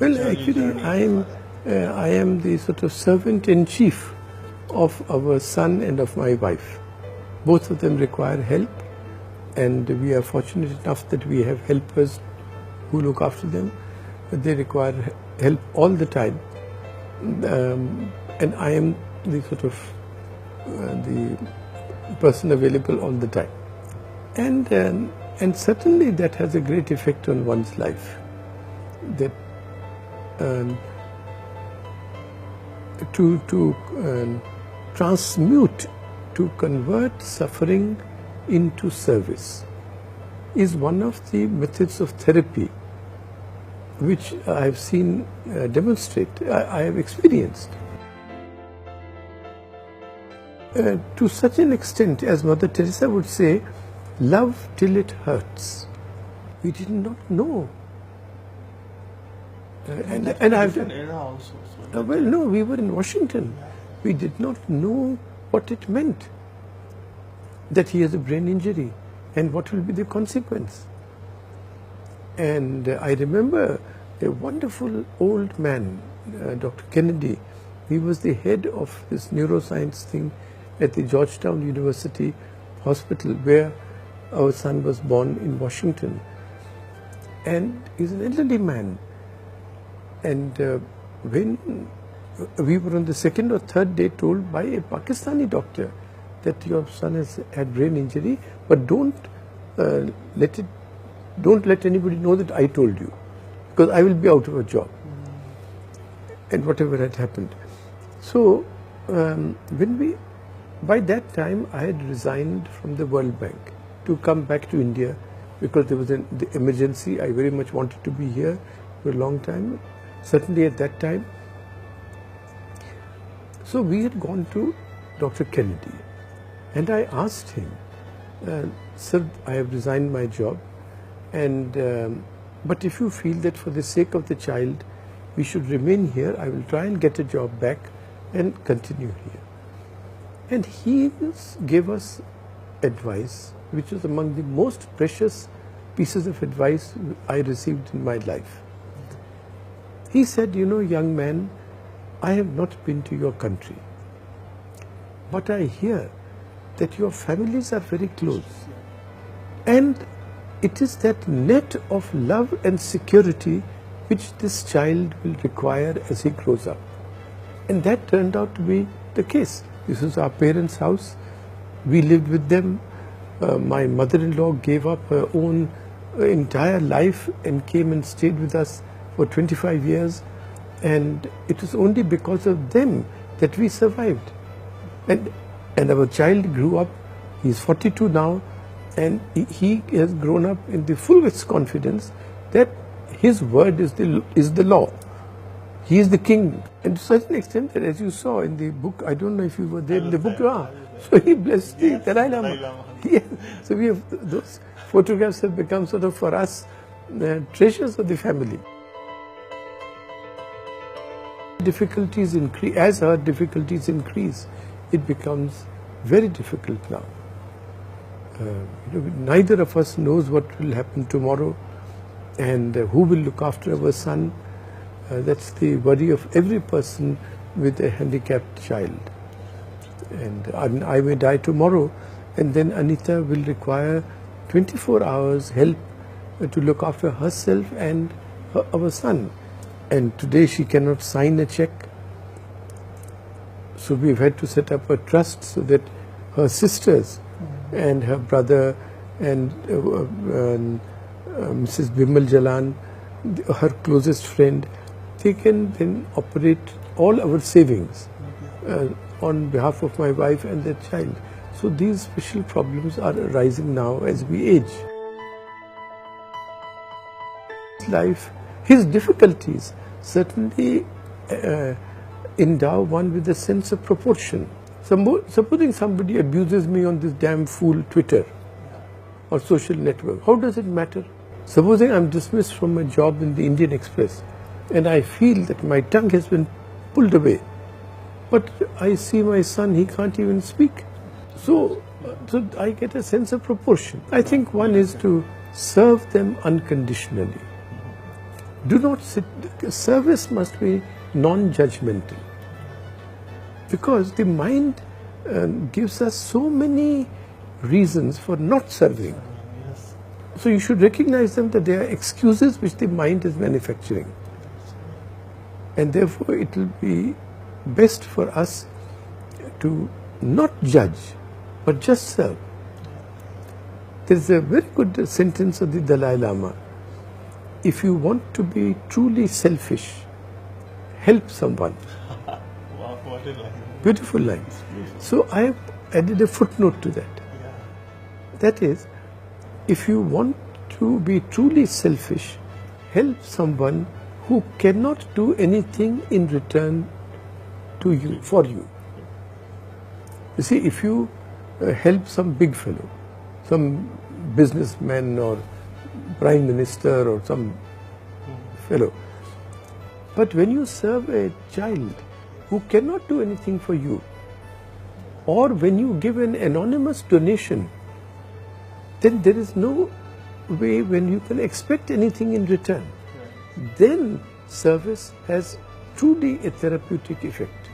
Well, actually, I am the sort of servant in chief of our son and of my wife. Both of them require help, and we are fortunate enough that we have helpers who look after them. But they require help all the time, and I am the sort of the person available all the time, and certainly that has a great effect on one's life. That to transmute, to convert suffering into service is one of the methods of therapy which I have seen demonstrate, I have experienced. To such an extent, as Mother Teresa would say, love till it hurts. We did not know. And I've era also. So well, no, we were in Washington. We did not know what it meant, that he has a brain injury and what will be the consequence. And I remember a wonderful old man, Dr. Kennedy. He was the head of this neuroscience thing at the Georgetown University Hospital, where our son was born in Washington. And he's an elderly man. And when we were on the second or third day told by a Pakistani doctor that your son has had brain injury, but don't let anybody know that I told you, because I will be out of a job, and whatever had happened. So by that time I had resigned from the World Bank to come back to India, because there was the emergency. I very much wanted to be here for a long time, certainly at that time. So we had gone to Dr. Kennedy, and I asked him, sir, I have resigned my job, and but if you feel that for the sake of the child we should remain here, I will try and get a job back and continue here. And he gave us advice which was among the most precious pieces of advice I received in my life. He said, you know, young man, I have not been to your country, but I hear that your families are very close, and it is that net of love and security which this child will require as he grows up. And that turned out to be the case. This was our parents' house. We lived with them. My mother-in-law gave up her own entire life and came and stayed with us for 25 years. And it was only because of them that we survived. And our child grew up. He's 42 now, and he has grown up in the fullest confidence that his word is the law. He is the king. And to such an extent that, as you saw in the book, I don't know if you were there in the book, so he blessed the Dalai Lama. Yeah. So we have, those photographs have become sort of for us treasures of the family. Difficulties increase, as our difficulties increase, it becomes very difficult now. Neither of us knows what will happen tomorrow, and who will look after our son. That's the worry of every person with a handicapped child. And I may die tomorrow, and then Anita will require 24 hours help to look after herself and our son. And today she cannot sign a check. So we've had to set up a trust so that her sisters and her brother and Mrs. Bimal Jalan, her closest friend, they can then operate all our savings on behalf of my wife and their child. So these special problems are arising now as we age. Life, his difficulties certainly endow one with a sense of proportion. Supposing somebody abuses me on this damn fool Twitter or social network, how does it matter? Supposing I'm dismissed from my job in the Indian Express and I feel that my tongue has been pulled away, but I see my son, he can't even speak. So I get a sense of proportion. I think one is to serve them unconditionally. Do not sit. Service must be non-judgmental, because the mind gives us so many reasons for not serving. Yes. So you should recognize them, that they are excuses which the mind is manufacturing. And therefore it will be best for us to not judge, but just serve. There is a very good sentence of the Dalai Lama. If you want to be truly selfish, help someone. Wow, what a line. Beautiful line. So I have added a footnote to that. Yeah. That is, if you want to be truly selfish, help someone who cannot do anything in return to you, for you. You see, if you help some big fellow, some businessman or prime minister or some fellow, but when you serve a child who cannot do anything for you, or when you give an anonymous donation, then there is no way when you can expect anything in return. Then service has truly a therapeutic effect.